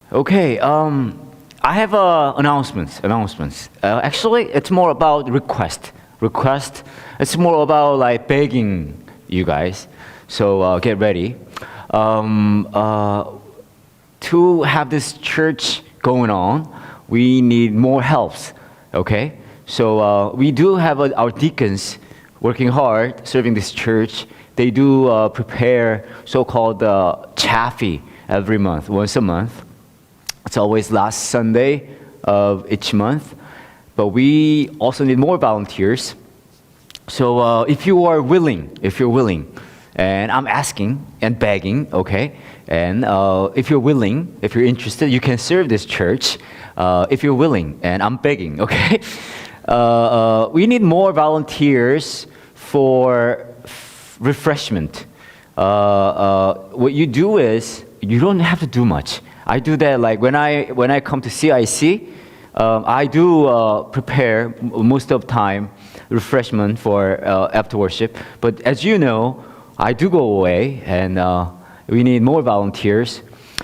Okay, I have announcements. Actually, it's more about request. It's more about like begging you guys. So get ready. Um, uh, to have this church going on, we need more helps. Okay, so we do have our deacons working hard, serving this church. They do prepare so-called chaffee every month, once a month. It's always last Sunday of each month. But we also need more volunteers. So if you're willing, and I'm asking and begging, okay? And if you're willing, if you're interested, you can serve this church. If you're willing, and I'm begging, okay? We need more volunteers for refreshment. What you do is, you don't have to do much. I do that like when I come to CIC, I do prepare most of the time refreshment for after worship. But as you know, I do go away, and we need more volunteers.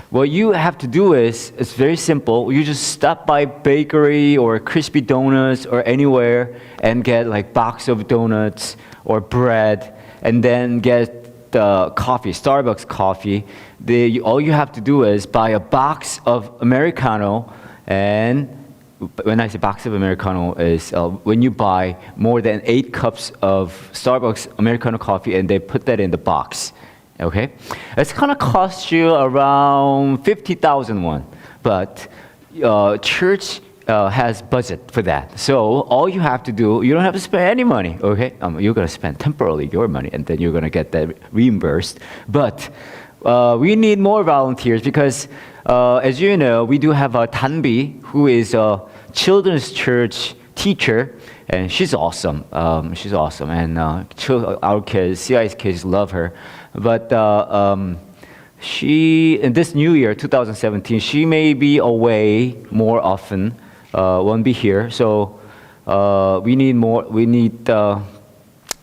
What you have to do is, it's very simple. You just stop by bakery or crispy donuts or anywhere and get like box of donuts or bread, and then get coffee, Starbucks coffee. All you have to do is buy a box of Americano, and when I say box of Americano is when you buy more than 8 cups of Starbucks Americano coffee and they put that in the box. Okay? It's gonna cost you around 50,000 won, but church has budget for that. So all you have to do, you don't have to spend any money, okay? You're gonna spend temporarily your money, and then you're gonna get that reimbursed. But we need more volunteers because, as you know, we do have a Tanbi, who is a children's church teacher, and she's awesome. And our kids, CI's kids, love her. But she, in this new year, 2017, she may be away more often. Won't be here, so we need more. We need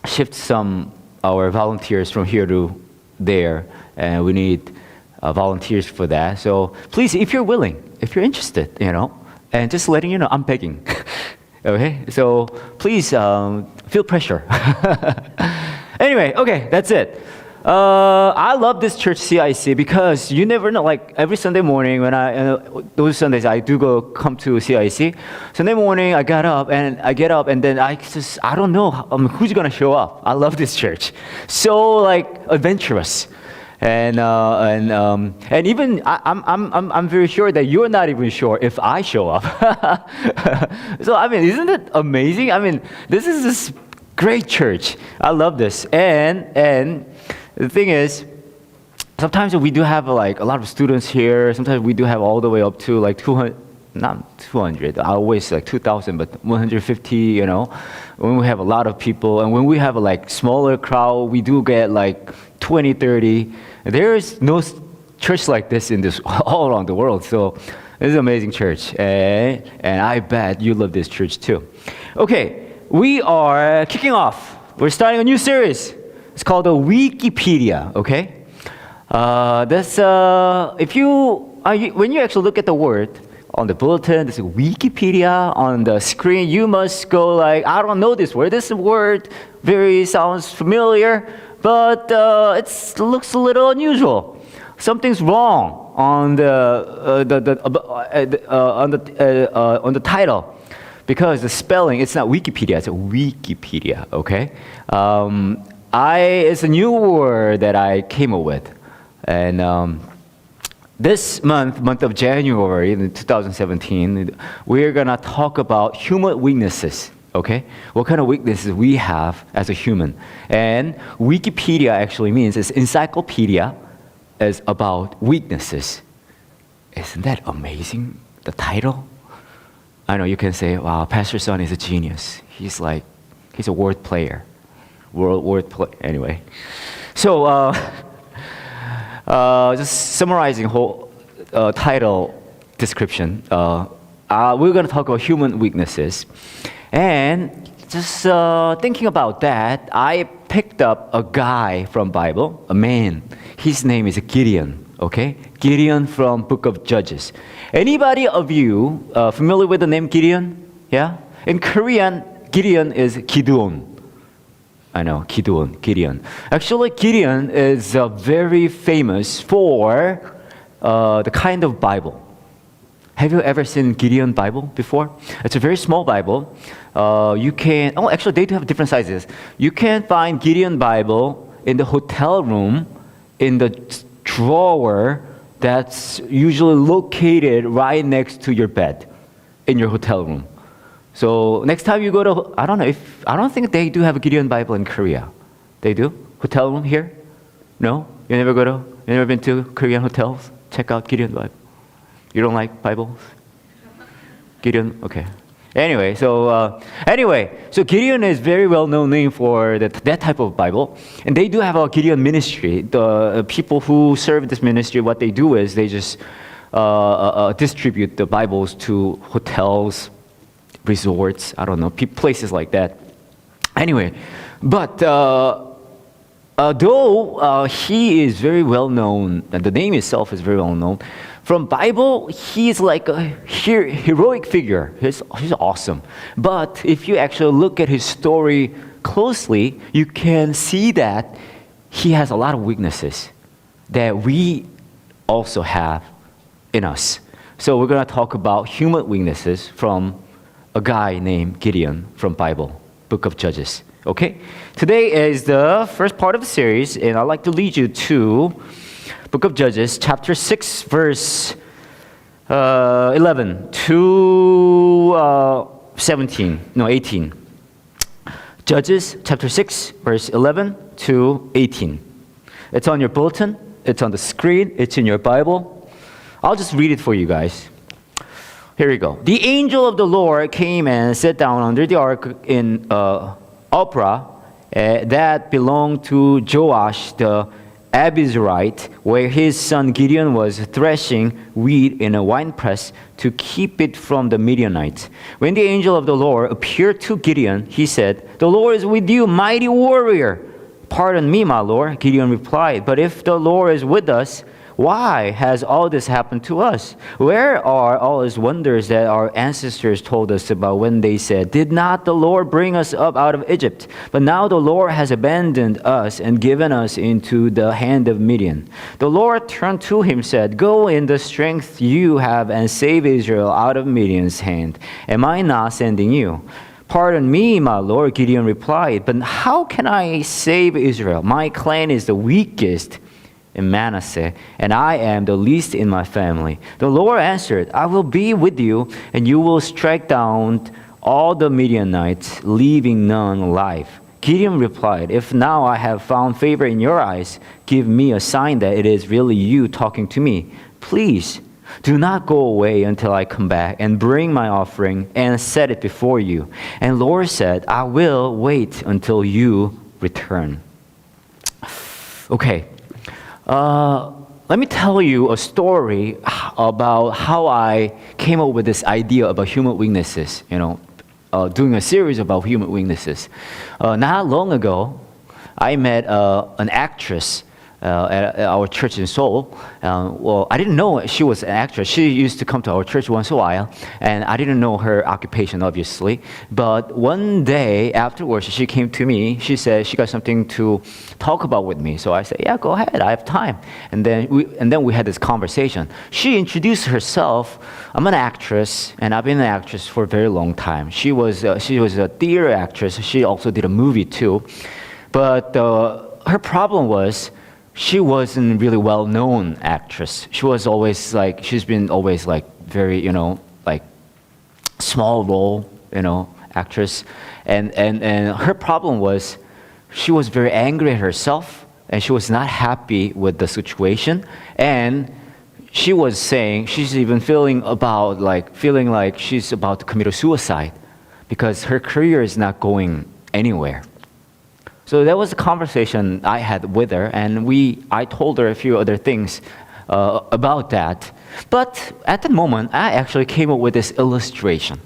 shift some our volunteers from here to there, and we need volunteers for that. So please, if you're willing, if you're interested, and just letting you know, I'm begging. Okay, so please feel pressure. Anyway, okay, that's it. I love this church CIC because you never know. Like every Sunday morning, when those Sundays I do come to CIC. Sunday morning I get up and then I don't know who's gonna show up. I love this church, so like adventurous, and even I'm very sure that you're not even sure if I show up. So I mean, isn't it amazing? I mean, this is this great church. I love this, and the thing is, sometimes we do have like a lot of students here. Sometimes we do have all the way up to like 200, not 200. I always like 2,000, but 150. When we have a lot of people, and when we have a like smaller crowd, we do get like 20, 30. There is no church like this in this all around the world. So this is an amazing church, and I bet you love this church too. Okay, we are kicking off. We're starting a new series. It's called the Weakipedia, okay? When you actually look at the word on the bulletin, there's a Wikipedia on the screen. You must go like, I don't know this word. This word sounds familiar, but it looks a little unusual. Something's wrong on the title, because the spelling, it's not Wikipedia, it's a Wikipedia, okay? It's a new word that I came up with. And this month of January in 2017, we're gonna talk about human weaknesses, okay? What kind of weaknesses we have as a human. And Wikipedia actually means, it's encyclopedia, is about weaknesses. Isn't that amazing, the title? I know you can say, wow, Pastor Son is a genius. He's a word player. Anyway, so just summarizing whole title description. We're going to talk about human weaknesses, and just thinking about that, I picked up a guy from Bible, a man. His name is Gideon. Okay, Gideon from Book of Judges. Anybody of you familiar with the name Gideon? Yeah. In Korean, Gideon is Gideon. I know, Gideon. Actually, Gideon is very famous for the kind of Bible. Have you ever seen Gideon Bible before? It's a very small Bible. Actually, they do have different sizes. You can find Gideon Bible in the hotel room, in the drawer that's usually located right next to your bed in your hotel room. So next time you go to, I don't think they do have a Gideon Bible in Korea. They do? Hotel room here? No? You never been to Korean hotels? Check out Gideon Bible. You don't like Bibles? Gideon? Okay. Anyway, so Gideon is very well known name for that type of Bible, and they do have a Gideon ministry. The people who serve this ministry, what they do is they just distribute the Bibles to hotels, resorts, I don't know, places like that. Anyway, but though he is very well known, and the name itself is very well known, from Bible, he's like a heroic figure. He's awesome. But if you actually look at his story closely, you can see that he has a lot of weaknesses that we also have in us. So we're going to talk about human weaknesses from a guy named Gideon from Bible, Book of Judges. Okay? Today is the first part of the series, and I'd like to lead you to Book of Judges, chapter 6, verse 11 to 18. Judges, chapter 6, verse 11 to 18. It's on your bulletin. It's on the screen. It's in your Bible. I'll just read it for you guys. Here we go. The angel of the Lord came and sat down under the ark in Ophrah that belonged to Joash the Abiezrite, where his son Gideon was threshing wheat in a winepress to keep it from the Midianites. When the angel of the Lord appeared to Gideon, he said, "The Lord is with you, mighty warrior." "Pardon me, my Lord," Gideon replied, "but if the Lord is with us, why has all this happened to us? Where are all his wonders that our ancestors told us about when they said, 'Did not the Lord bring us up out of Egypt?' But now the Lord has abandoned us and given us into the hand of Midian." The Lord turned to him and said, "Go in the strength you have and save Israel out of Midian's hand. Am I not sending you?" "Pardon me, my Lord," Gideon replied, "but how can I save Israel? My clan is the weakest in Manasseh, and I am the least in my family." The Lord answered, "I will be with you, and you will strike down all the Midianites, leaving none alive." Gideon replied, "If now I have found favor in your eyes, give me a sign that it is really you talking to me. Please do not go away until I come back and bring my offering and set it before you." And Lord said, "I will wait until you return." Okay. Let me tell you a story about how I came up with this idea about human weaknesses, doing a series about human weaknesses. Not long ago, I met an actress at our church in Seoul. I didn't know she was an actress. She used to come to our church once in a while, and I didn't know her occupation, obviously. But one day afterwards, she came to me. She said she got something to talk about with me. So I said, "Yeah, go ahead. I have time." And then we had this conversation. She introduced herself. "I'm an actress, and I've been an actress for a very long time." She was a theater actress. She also did a movie too. But her problem was, she wasn't really well-known actress. She's been always very, small role, actress. And her problem was, she was very angry at herself, and she was not happy with the situation. And she was saying, she's even feeling like she's about to commit a suicide because her career is not going anywhere. So that was a conversation I had with her, and I told her a few other things about that. But at the moment, I actually came up with this illustration.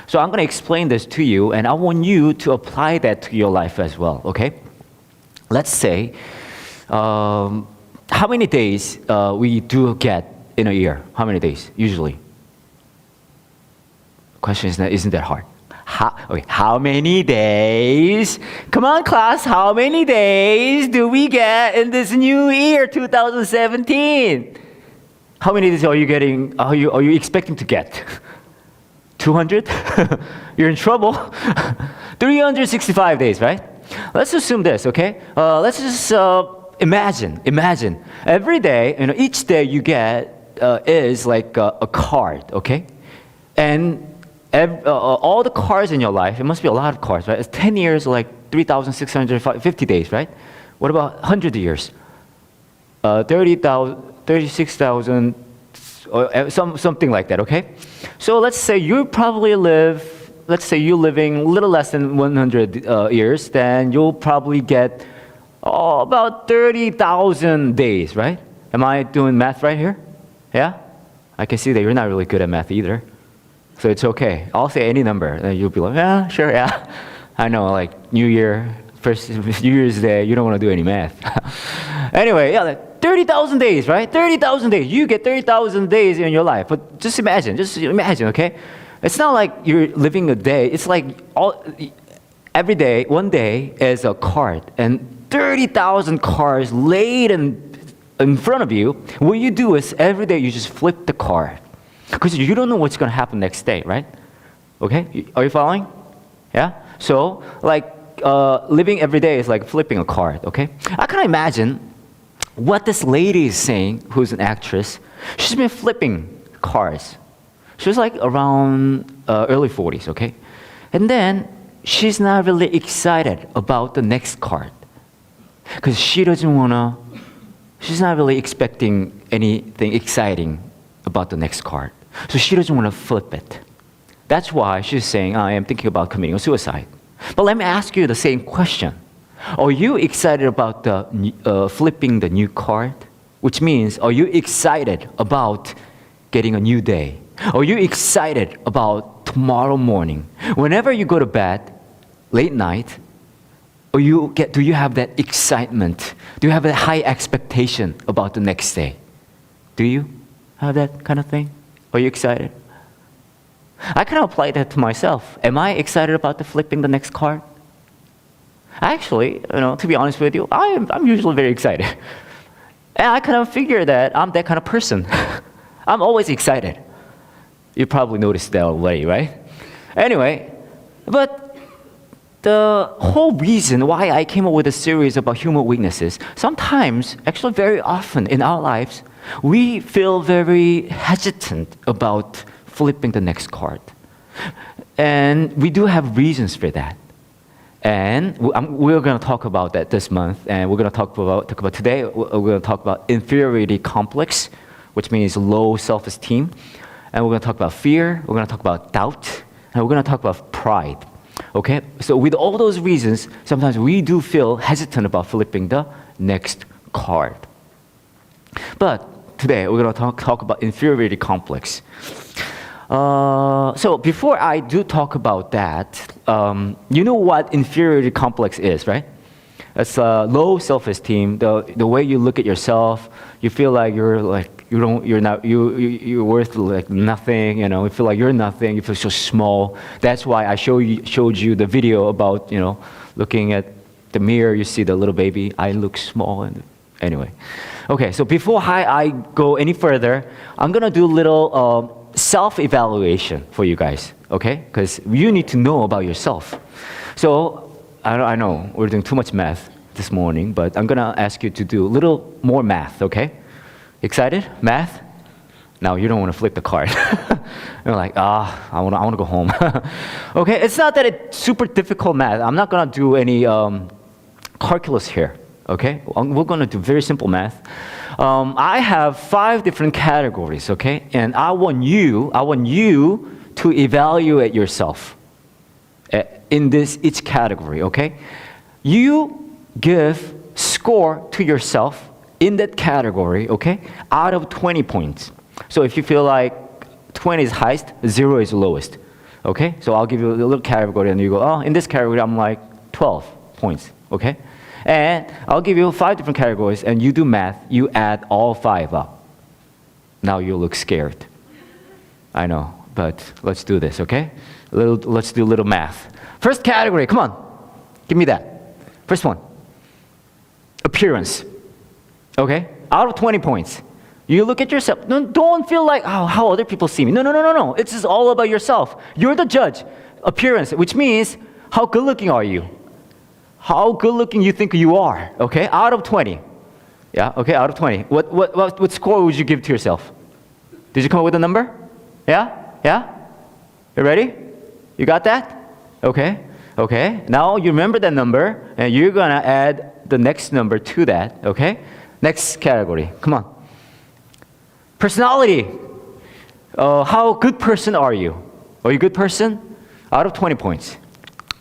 So I'm going to explain this to you, and I want you to apply that to your life as well, okay? Let's say, how many days we do get in a year? How many days, usually? Question isn't that hard. How many days? Come on, class. How many days do we get in this new year, 2017? How many days are you getting? Are you expecting to get? 200? You're in trouble. 365 days, right? Let's assume this, okay? Let's just imagine. Every day, each day you get is like a card, okay? And all the cars in your life, it must be a lot of cars, right? It's 10 years, like 3,650 days, right? What about 100 years? 36,000, or something like that, okay? So let's say you probably you're living a little less than 100 years, then you'll probably get about 30,000 days, right? Am I doing math right here? Yeah? I can see that you're not really good at math either. So it's okay. I'll say any number, and you'll be like, yeah, sure, yeah. I know, like New Year, first New Year's Day, you don't want to do any math. Anyway, yeah, like 30,000 days, right? 30,000 days. You get 30,000 days in your life. But just imagine, okay? It's not like you're living a day. It's like every day, one day is a card, and 30,000 cards laid in front of you. What you do is every day you just flip the card. Because you don't know what's going to happen next day, right? Okay? Are you following? Yeah? So, like, living every day is like flipping a card, okay? I can imagine what this lady is saying, who's an actress. She's been flipping cards. She was like around early 40s, okay? And then she's not really excited about the next card. Because she's not really expecting anything exciting about the next card. So she doesn't want to flip it. That's why she's saying, I am thinking about committing suicide. But let me ask you the same question. Are you excited about the flipping the new card? Which means, are you excited about getting a new day? Are you excited about tomorrow morning? Whenever you go to bed, late night, do you have that excitement? Do you have a high expectation about the next day? Do you have that kind of thing? Are you excited? I can apply that to myself. Am I excited about the flipping the next card? Actually, to be honest with you, I'm usually very excited. And I kind of figure that I'm that kind of person. I'm always excited. You probably noticed that already, right? Anyway, but the whole reason why I came up with a series about human weaknesses, sometimes, actually very often in our lives, we feel very hesitant about flipping the next card. And we do have reasons for that. And we're going to talk about that this month. And we're going to talk about today, we're going to talk about inferiority complex, which means low self-esteem. And we're going to talk about fear. We're going to talk about doubt. And we're going to talk about pride. Okay? So with all those reasons, sometimes we do feel hesitant about flipping the next card. But today, we're going to talk about inferiority complex. So before I do talk about that, you know what inferiority complex is, right? It's low self-esteem. The way you look at yourself, you feel like you're worth like nothing. You feel like you're nothing. You feel so small. That's why I showed you the video about looking at the mirror. You see the little baby. I look small. And anyway, okay. So before I go any further, I'm gonna do a little self-evaluation for you guys. Okay? Because you need to know about yourself. So I know we're doing too much math this morning, but I'm gonna ask you to do a little more math, okay? Excited? Math? Now you don't want to flip the card. You're like, I want to go home. Okay, it's not that it's super difficult math. I'm not gonna do any calculus here, okay? We're gonna do very simple math. I have 5 different categories, okay? And I want you to evaluate yourself in each category, okay? You give score to yourself in that category, okay? Out of 20 points. So if you feel like 20 is highest, 0 is lowest, okay? So I'll give you a little category and you go, in this category I'm like 12 points, okay? And I'll give you 5 different categories, and you do math. You add all 5 up. Now you look scared. I know, but let's do this, okay? Let's do a little math. First category, come on. Give me that. First one. Appearance. Okay? Out of 20 points. You look at yourself. Don't feel like how other people see me. No. It's just all about yourself. You're the judge. Appearance, which means how good looking are you? How good looking you think you are? Okay? Out of 20. Yeah, okay, out of 20. What score would you give to yourself? Did you come up with a number? Yeah? You ready? You got that? Okay. Now you remember that number, and you're gonna add the next number to that, okay? Next category, come on. Personality. How good person are you? Are you a good person? Out of 20 points,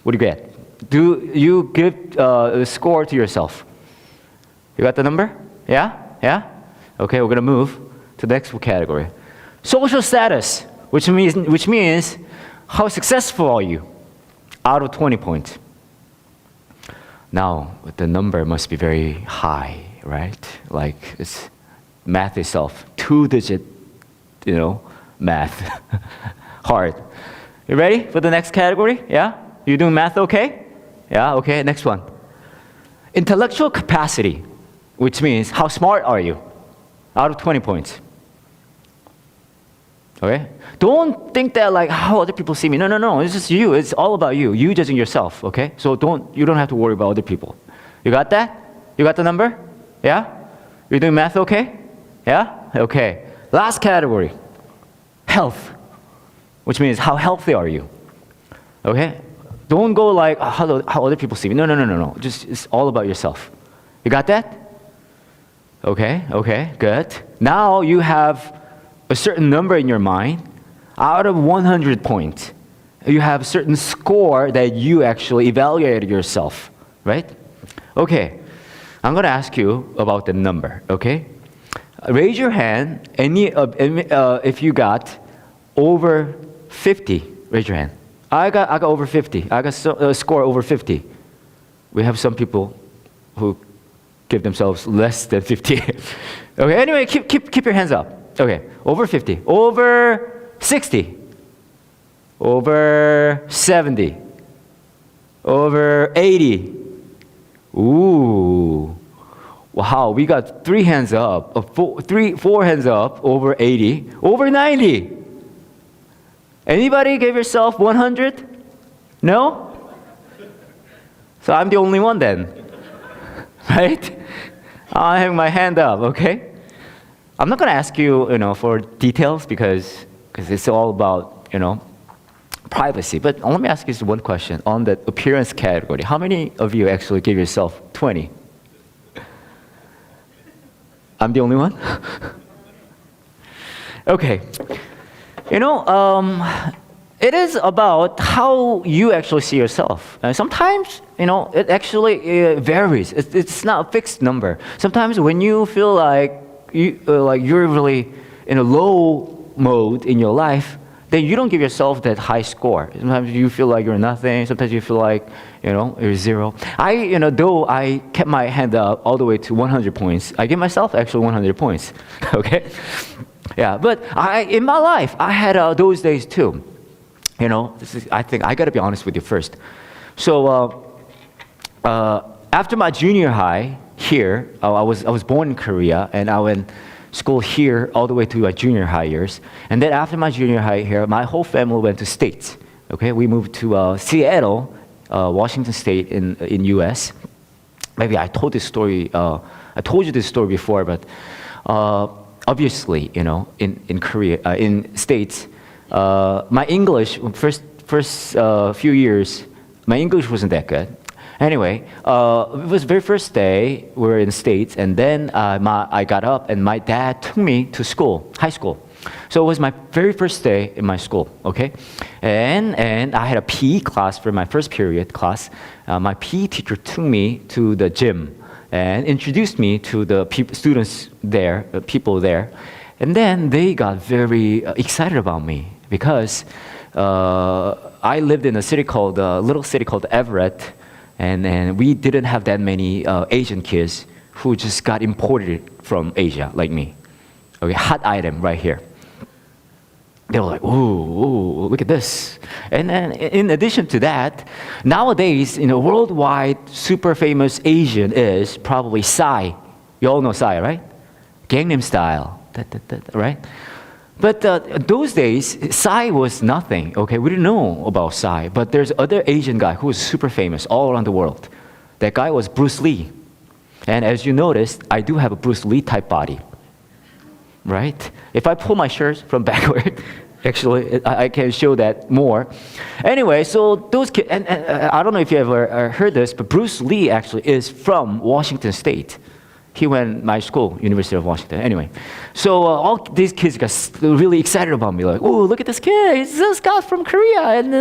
what do you get? Do you give a score to yourself? You got the number? Yeah? Okay, we're gonna move to the next category. Social status, which means how successful are you? Out of 20 points. Now, the number must be very high, right? Like it's math itself, 2-digit, math. Hard. You ready for the next category? Yeah? You doing math okay? Yeah, okay, next one. Intellectual capacity, which means how smart are you? Out of 20 points. Okay? Don't think that like how other people see me. No. It's just you. It's all about you. You judging yourself, okay? So you don't have to worry about other people. You got that? You got the number? Yeah? You're doing math okay? Yeah? Okay. Last category. Health. Which means how healthy are you? Okay? Don't go like how other people see me. No. Just it's all about yourself. You got that? Okay, good. Now you have a certain number in your mind. Out of 100 points, you have a certain score that you actually evaluated yourself, right? Okay, I'm going to ask you about the number, okay? Raise your hand if you got over 50. Raise your hand. I got over 50. I got a score over 50. We have some people who give themselves less than 50. Okay, anyway, keep your hands up. Okay, over 50, over 60, over 70, over 80. Ooh, wow, we got 3 hands up, 4 hands up, over 80, over 90. Anybody give yourself 100? No? So I'm the only one then, right? I have my hand up, okay? I'm not going to ask you, for details because it's all about, privacy. But let me ask you one question on the appearance category. How many of you actually give yourself 20? I'm the only one? Okay. It is about how you actually see yourself. Sometimes, it actually varies. It's not a fixed number. Sometimes when you feel like you're really in a low mode in your life, then you don't give yourself that high score. Sometimes you feel like you're nothing. Sometimes you feel like, you're 0. Though I kept my hand up all the way to 100 points, I give myself actually 100 points, okay? Yeah, but in my life, I had those days too. I think I got to be honest with you first. So after my junior high here, I was born in Korea, and I went school here all the way to my junior high years. And then after my junior high here, my whole family went to States. Okay, we moved to Seattle, Washington State in U.S. Maybe I told this story. I told you this story before, but obviously, in Korea, in States, my English first few years, my English wasn't that good. Anyway, it was the very first day we were in the States, and then I got up, and my dad took me to school, high school. So it was my very first day in my school, okay? And I had a PE class for my first period class. My PE teacher took me to the gym and introduced me to the students there, people there. And then they got very excited about me because I lived in a little city called Everett. and we didn't have that many Asian kids who just got imported from Asia, like me. Okay, hot item right here. They were like, ooh, look at this. And then in addition to that, nowadays, worldwide super famous Asian is probably Psy. You all know Psy, right? Gangnam Style, right? But those days, Psy was nothing, okay? We didn't know about Psy. But there's other Asian guy who was super famous all around the world. That guy was Bruce Lee. And as you noticed, I do have a Bruce Lee type body. Right? If I pull my shirt from backward, actually, I can show that more. Anyway, so those kids, and I don't know if you ever heard this, but Bruce Lee actually is from Washington State. He went my school, University of Washington. Anyway, so all these kids got really excited about me, like, "Oh, look at this kid! He's this guy from Korea, and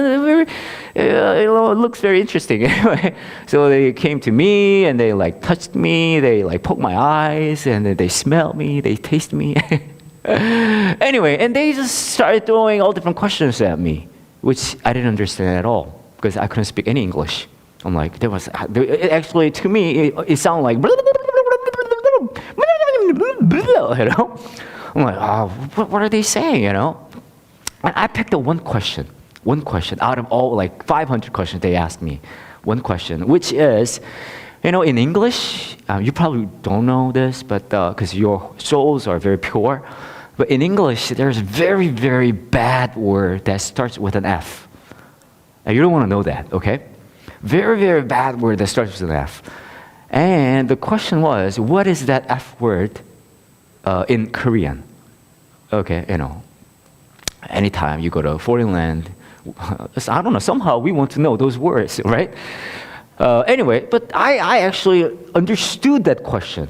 it looks very interesting." Anyway, so they came to me and they like touched me, they like poked my eyes, and then they smelled me, they tasted me. Anyway, and they just started throwing all different questions at me, which I didn't understand at all because I couldn't speak any English. I'm like, actually to me it sounded like. I'm like, oh, what are they saying, And I picked up one question out of all like 500 questions they asked me. One question, which is, in English, you probably don't know this, but because your souls are very pure, but in English, there's a very, very bad word that starts with an F. And you don't want to know that, okay? Very, very bad word that starts with an F. And the question was, what is that F word in Korean? Okay, anytime you go to a foreign land, I don't know, somehow we want to know those words, right? Anyway, but I actually understood that question.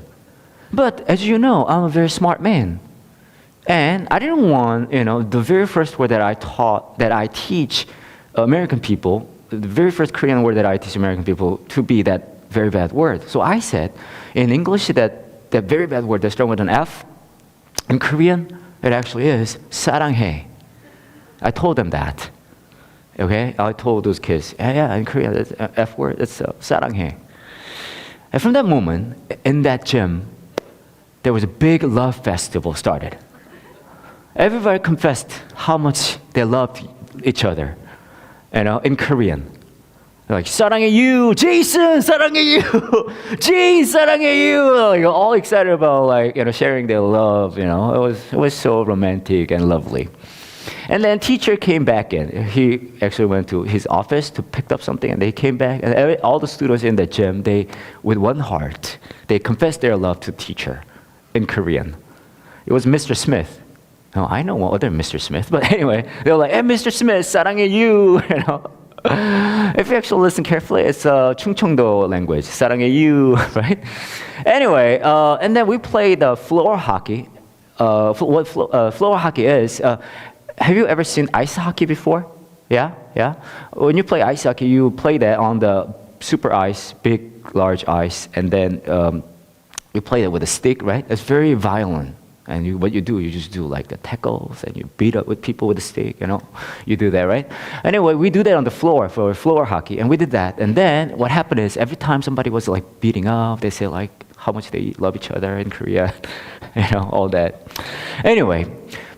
But as you know, I'm a very smart man. And I didn't want, the very first word that I teach American people, the very first Korean word that I teach American people to be that very bad word. So I said, in English, that very bad word that starts with an F, in Korean, it actually is 사랑해. I told them that. Okay, I told those kids, yeah, in Korean, it's an F word, it's 사랑해. And from that moment, in that gym, there was a big love festival started. Everybody confessed how much they loved each other, in Korean. Like, 사랑해 you, Jason, 사랑해 you, Jane, 사랑해 you. Like, all excited about sharing their love. It was so romantic and lovely. And then teacher came back in. He actually went to his office to pick up something, and they came back. And all the students in the gym, with one heart, they confessed their love to teacher in Korean. It was Mr. Smith. Now, I know one other Mr. Smith, but anyway, they were like, "Hey, Mr. Smith, 사랑해 you." If you actually listen carefully, it's 충청도 language, 사랑해 you, right? Anyway, and then we played floor hockey. What floor hockey is, have you ever seen ice hockey before? Yeah? When you play ice hockey, you play that on the super ice, big, large ice, and then you play it with a stick, right? It's very violent. And what you do, you just do like the tackles and you beat up with people with a stick, You do that, right? Anyway, we do that on the floor for floor hockey, and we did that. And then what happened is every time somebody was like beating up, they say like how much they love each other in Korea, all that. Anyway,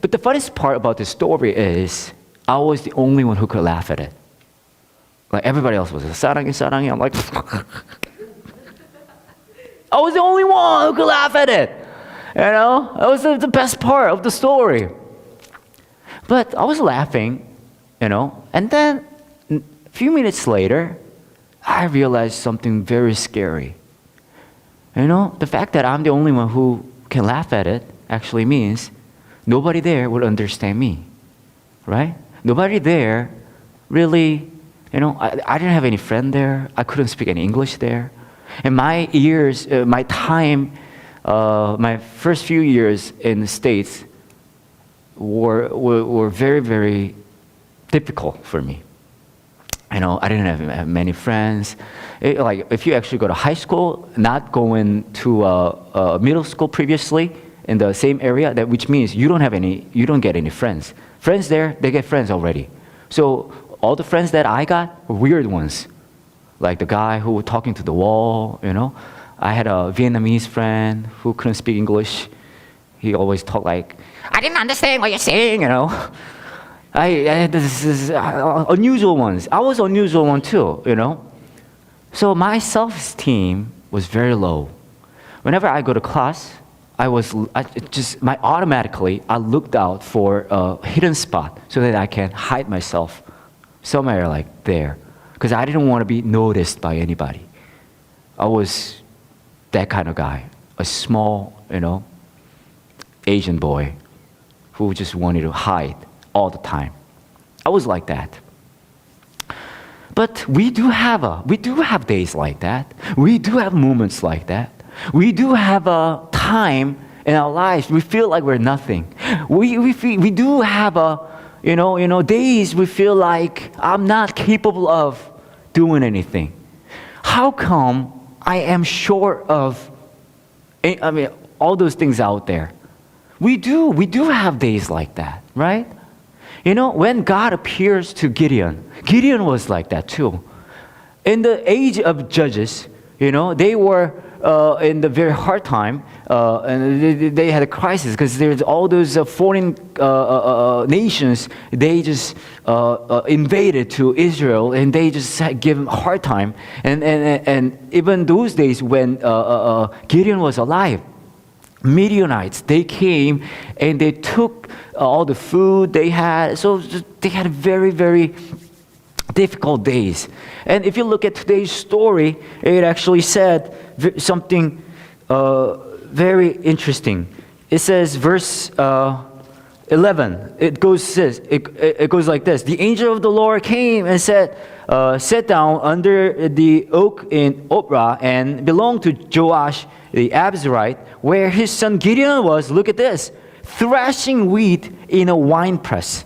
but the funniest part about this story is I was the only one who could laugh at it. Like everybody else was 사랑해, 사랑해. I'm like, I was the only one who could laugh at it. That was the best part of the story. But I was laughing, and then a few minutes later, I realized something very scary. The fact that I'm the only one who can laugh at it actually means nobody there would understand me, right? Nobody there really, I didn't have any friend there. I couldn't speak any English there. And my years, my time, my first few years in the States were very, very difficult for me. I didn't have many friends. Like if you actually go to high school, not going to middle school previously in the same area, which means you don't get any friends. Friends there, they get friends already. So all the friends that I got were weird ones. like the guy who was talking to the wall, you know. I had a Vietnamese friend who couldn't speak English. He always talked like, I didn't understand what you're saying, you know. I had this unusual ones. I was unusual one too, you know. So my self-esteem was very low. Whenever I go to class, I automatically looked out for a hidden spot so that I can hide myself somewhere like there, because I didn't want to be noticed by anybody. I was that kind of guy, a small, you know, Asian boy who just wanted to hide all the time. I was like that. But we do have days like that. We do have moments like that. We do have a time in our lives we feel like we're nothing. We do have days we feel like I'm not capable of doing anything. How come I am short of all those things out there? We do have days like that, right? You know, when God appears to Gideon was like that too. In the age of Judges, you know, they were in the very hard time, and they had a crisis because there's all those foreign nations. They just invaded to Israel, and they just give them a hard time. And even those days when Gideon was alive, Midianites, they came and they took all the food they had. So they had very, very difficult days. And if you look at today's story, it actually said something very interesting. It says, verse 11, it goes like this. The angel of the Lord came and said, sat down under the oak in Ophrah and belonged to Joash the Abiezrite, where his son Gideon was, look at this, thrashing wheat in a wine press.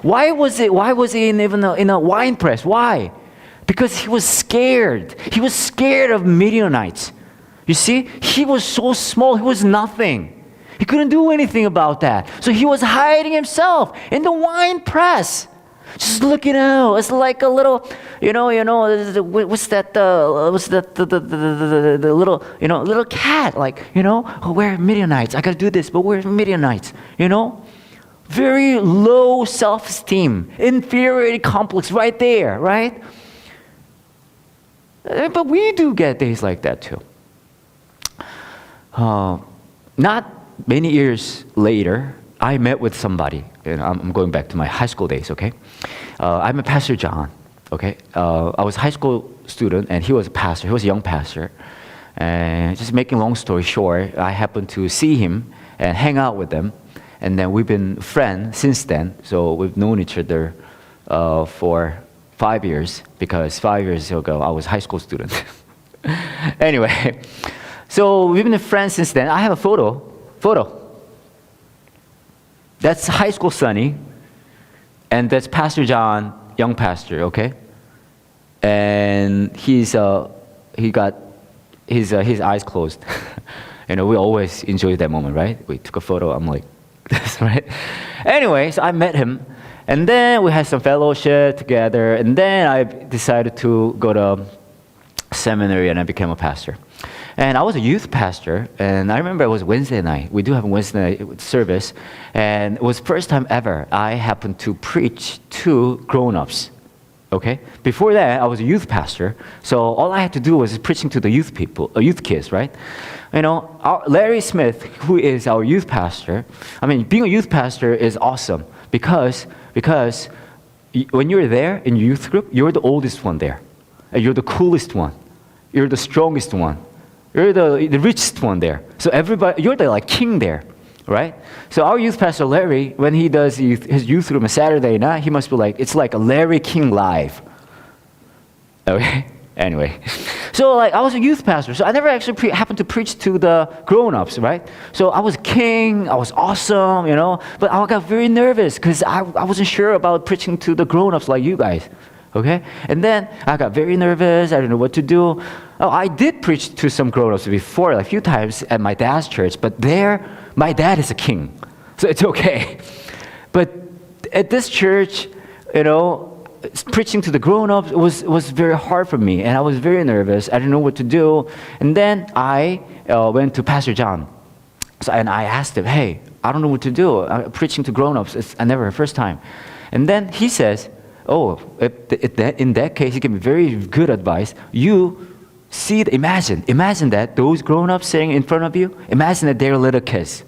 Why was he in a wine press? Why? Because he was scared. He was scared of Midianites. You see, he was so small, he was nothing. He couldn't do anything about that. So he was hiding himself in the wine press. Just looking out. It's like a little, what's that? The little, little cat. Like, oh, where are Midianites? I gotta do this, but where are Midianites? Very low self-esteem, inferiority complex, right there, right? But we do get days like that too. Not many years later, I met with somebody, and I'm going back to my high school days, okay? I met Pastor John, okay? I was a high school student, and he was a pastor. He was a young pastor. And just making long story short, I happened to see him and hang out with him. And then we've been friends since then. So we've known each other for 5 years, because 5 years ago, I was a high school student. Anyway, so we've been friends since then. I have a photo. That's high school Sonny, and that's Pastor John, young pastor, okay? And he got his eyes closed. We always enjoy that moment, right? We took a photo, I'm like this, right? Anyway, so I met him, and then we had some fellowship together, and then I decided to go to seminary, and I became a pastor. And I was a youth pastor, and I remember it was Wednesday night. We do have a Wednesday night service, and it was the first time ever I happened to preach to grown-ups, okay? Before that, I was a youth pastor, so all I had to do was preaching to the youth kids, right? Larry Smith, who is our youth pastor, being a youth pastor is awesome because when you're there in your youth group, you're the oldest one there, and you're the coolest one, you're the strongest one. You're the richest one there. So everybody, you're the king there, right? So our youth pastor Larry, when he does his youth room on Saturday night, he must be like, it's like a Larry King live. Okay? Anyway. So I was a youth pastor, so I never actually happened to preach to the grown-ups, right? So I was king, I was awesome, but I got very nervous because I wasn't sure about preaching to the grown-ups like you guys. Okay? And then I got very nervous. I didn't know what to do. Oh, I did preach to some grown-ups before, a few times at my dad's church, but there, my dad is a king, so it's okay. But at this church, preaching to the grown-ups was very hard for me, and I was very nervous. I didn't know what to do. And then I went to Pastor John, and I asked him, hey, I don't know what to do. I'm preaching to grown-ups. It's never first time. And then he says, oh, in that case, he gave me very good advice. You see, imagine that those grown-ups sitting in front of you, imagine that they're little kids.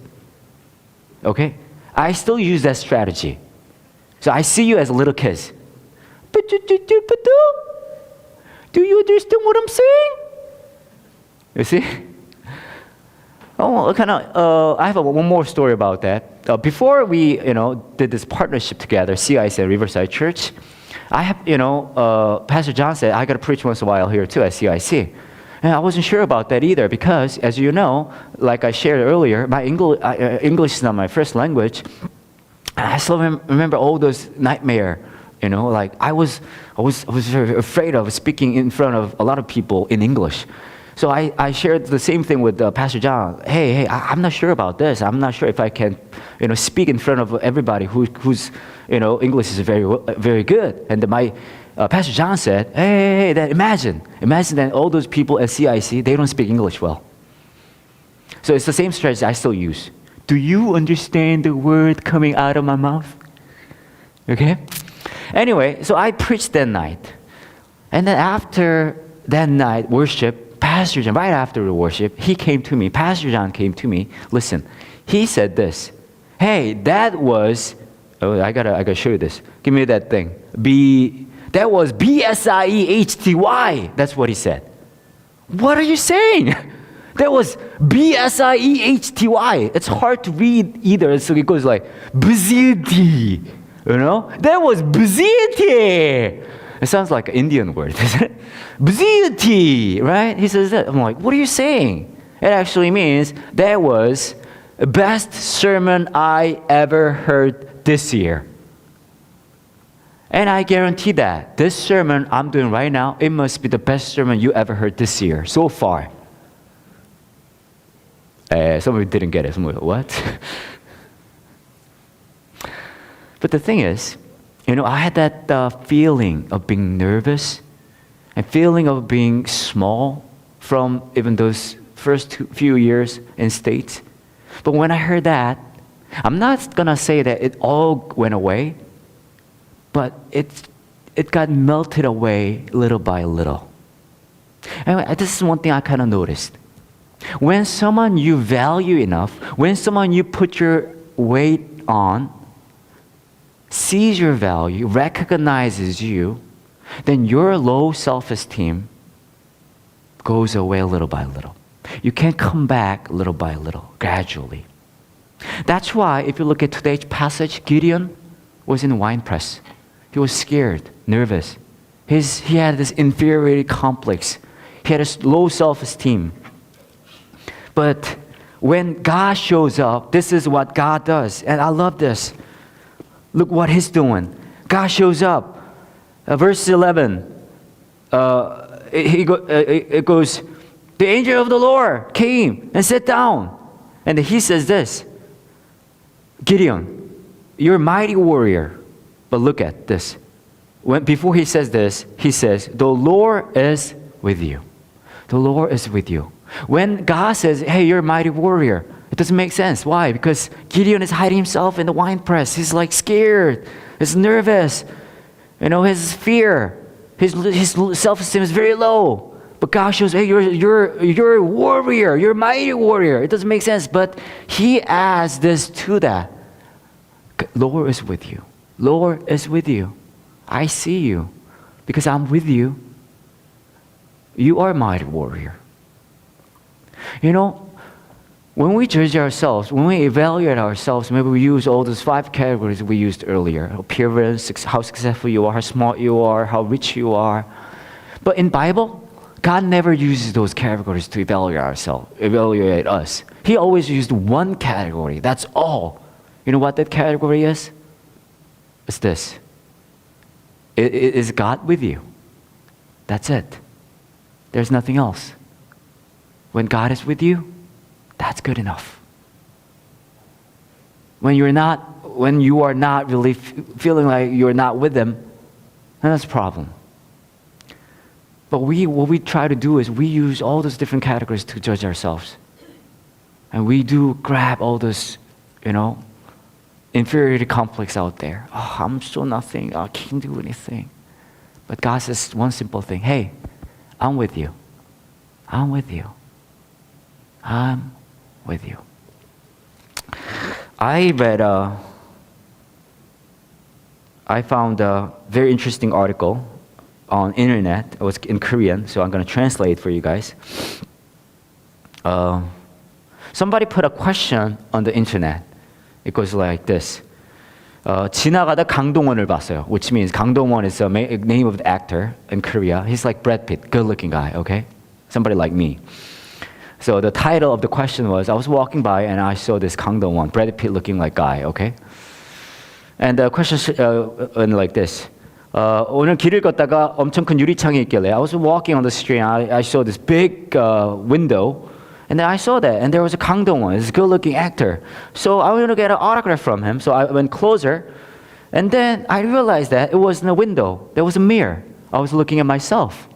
Okay? I still use that strategy. So I see you as little kids. Do you understand what I'm saying? You see? Oh, I have one more story about that. Before we, did this partnership together, CIC at Riverside Church, I have, Pastor John said, I got to preach once in a while here too at CIC. And I wasn't sure about that either because, as you know, like I shared earlier, my English is not my first language. And I still remember all those nightmares. Like I was very afraid of speaking in front of a lot of people in English. So I shared the same thing with Pastor John. Hey, I'm not sure about this. I'm not sure if I can, speak in front of everybody who's, English is very, very good. And my Pastor John said, hey, that imagine that all those people at CIC, they don't speak English well. So it's the same strategy I still use. Do you understand the word coming out of my mouth? Okay? Anyway, so I preached that night. And then after that night, worship, Pastor John, right after the worship, he came to me. Pastor John came to me. Listen, he said this. Hey, that was, I gotta show you this. Give me that thing. That was B-S-I-E-H-T-Y. That's what he said. What are you saying? That was B-S-I-E-H-T-Y. It's hard to read either. So it goes like, Bziti. That was Bziti. It sounds like an Indian word, isn't it? Bziti, right? He says that. I'm like, what are you saying? It actually means that was the best sermon I ever heard this year. And I guarantee that this sermon I'm doing right now, it must be the best sermon you ever heard this year so far. Some of you didn't get it. Some of you, what? But the thing is, I had that feeling of being nervous and feeling of being small from even those first few years in States. But when I heard that, I'm not going to say that it all went away, but it got melted away little by little. And this is one thing I kind of noticed. When someone you value enough, when someone you put your weight on, sees your value, recognizes you, then your low self-esteem goes away little by little. You can come back little by little, gradually. That's why if you look at today's passage, Gideon was in the wine press. He was scared, nervous. He had this inferiority complex. He had a low self-esteem. But when God shows up, this is what God does. And I love this. Look what He's doing. God shows up. Verse 11, it goes, the angel of the Lord came and sat down. And He says this, Gideon, you're a mighty warrior. But look at this. Before he says this, he says, the Lord is with you. The Lord is with you. When God says, hey, you're a mighty warrior, it doesn't make sense. Why? Because Gideon is hiding himself in the wine press. He's like scared. He's nervous. His fear. His self-esteem is very low. But God shows, hey, you're a warrior. You're a mighty warrior. It doesn't make sense. But He adds this to that. Lord is with you. Lord is with you. I see you. Because I'm with you. You are a mighty warrior. When we judge ourselves, when we evaluate ourselves, maybe we use all those 5 categories we used earlier. Appearance, how successful you are, how smart you are, how rich you are. But in Bible, God never uses those categories to evaluate us. He always used one category. That's all. You know what that category is? It's this. Is God with you? That's it. There's nothing else. When God is with you, that's good enough. When you are not really feeling like you're not with Him, And that's a problem. But what we try to do is we use all those different categories to judge ourselves. And we do grab all this, inferiority complex out there. Oh, I'm so nothing. I can't do anything. But God says one simple thing. Hey, I'm with you. I'm with you. I'm with you. I found a very interesting article on internet. It was in Korean, so I'm going to translate for you guys. Somebody put a question on the internet. It goes like this. 지나가다 강동원을 봤어요. Which means 강동원 is the name of the actor in Korea. He's like Brad Pitt, good-looking guy, okay? Somebody like me. So the title of the question was, I was walking by and I saw this Kang Dong-won, Brad Pitt looking like guy, okay? And the question went like this. 오늘 길을 걷다가 엄청 큰 유리창이 있길래 I was walking on the street and I saw this big window and then I saw that and there was a Kang Dong-won, this good-looking actor. So I wanted to get an autograph from him, so I went closer and then I realized that it wasn't a window, there was a mirror. I was looking at myself.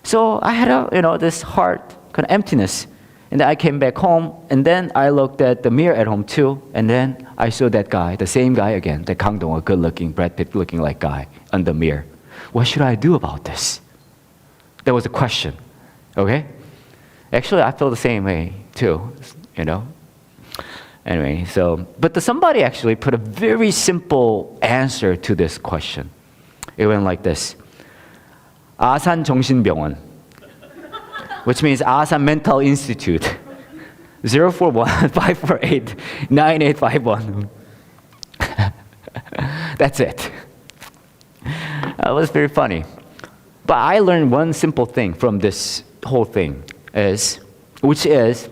So I had this heart kind of emptiness. And then I came back home, and then I looked at the mirror at home too, and then I saw that guy, the same guy again, the Kang Dong, a good-looking, Brad Pitt looking like guy on the mirror. What should I do about this? That was a question, okay? Actually, I feel the same way too, Anyway, but somebody actually put a very simple answer to this question. It went like this. 아산 정신병원. Which means Asan Mental Institute. 041-548-9851. That's it. That was very funny. But I learned one simple thing from this whole thing, which is,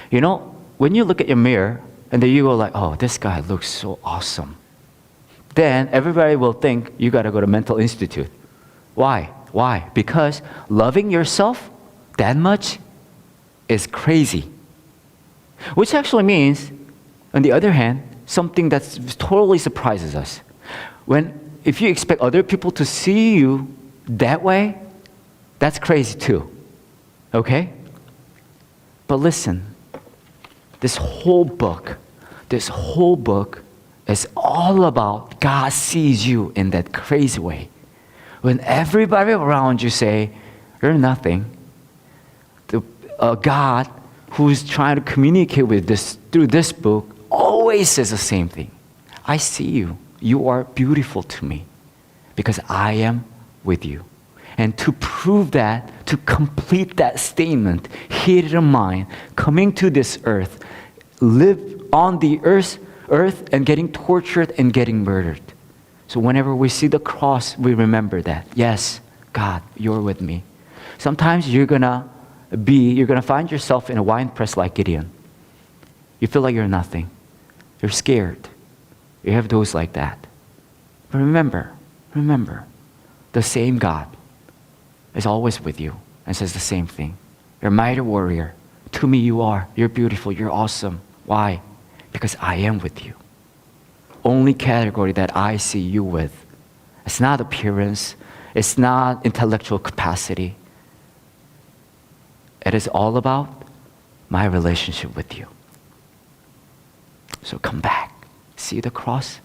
when you look at your mirror and then you go like, oh, this guy looks so awesome. Then everybody will think you got to go to mental institute. Why? Why? Because loving yourself that much is crazy. Which actually means, on the other hand, something that totally surprises us. If you expect other people to see you that way, that's crazy too. Okay? But listen, this whole book is all about God sees you in that crazy way. When everybody around you say, you're nothing, God who's trying to communicate with this through this book always says the same thing. I see you. You are beautiful to me because I am with you. And to prove that, to complete that statement, he didn't mind coming to this earth, live on the earth and getting tortured and getting murdered. So whenever we see the cross, we remember that. Yes, God, you're with me. Sometimes you're gonna find yourself in a wine press like Gideon. You feel like you're nothing. You're scared. You have those like that. But remember, the same God is always with you and says the same thing. You're a mighty warrior. To me you are. You're beautiful. You're awesome. Why? Because I am with you. Only category that I see you with. It's not appearance. It's not intellectual capacity. It is all about my relationship with you. So come back, see the cross,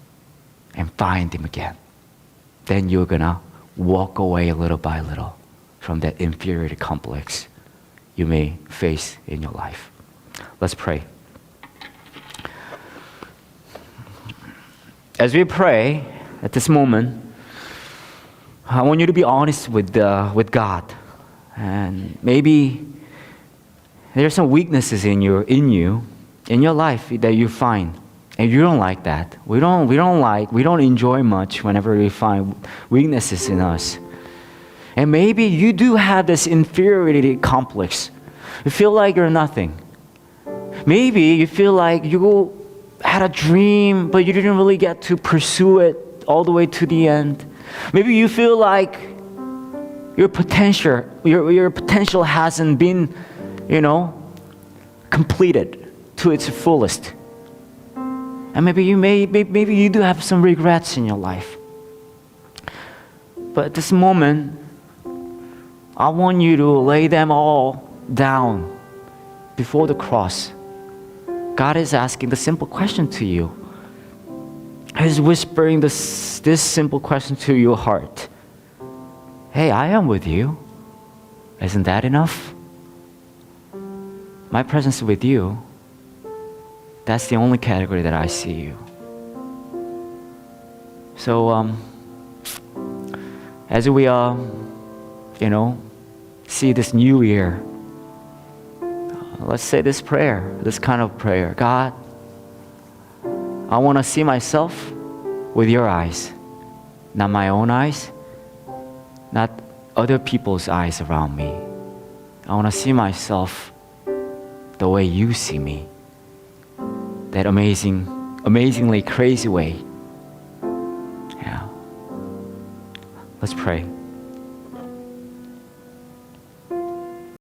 and find him again. Then you're gonna walk away little by little from that inferiority complex you may face in your life. Let's pray. As we pray at this moment, I want you to be honest with God. And maybe there's some weaknesses in your life that you find, and you don't like that. We don't enjoy much whenever we find weaknesses in us. And maybe you do have this inferiority complex. You feel like you're nothing. Maybe you feel like you had a dream, but you didn't really get to pursue it all the way to the end. Maybe you feel like your potential hasn't been, completed to its fullest. And maybe you do have some regrets in your life. But at this moment, I want you to lay them all down before the cross. God is asking the simple question to you. He's whispering this simple question to your heart. Hey, I am with you. Isn't that enough? My presence with you, that's the only category that I see you. So, as we see this new year, let's say this prayer, this kind of prayer. God, I want to see myself with your eyes, not my own eyes, not other people's eyes around me. I want to see myself the way you see me, that amazingly crazy way. Yeah. Let's pray.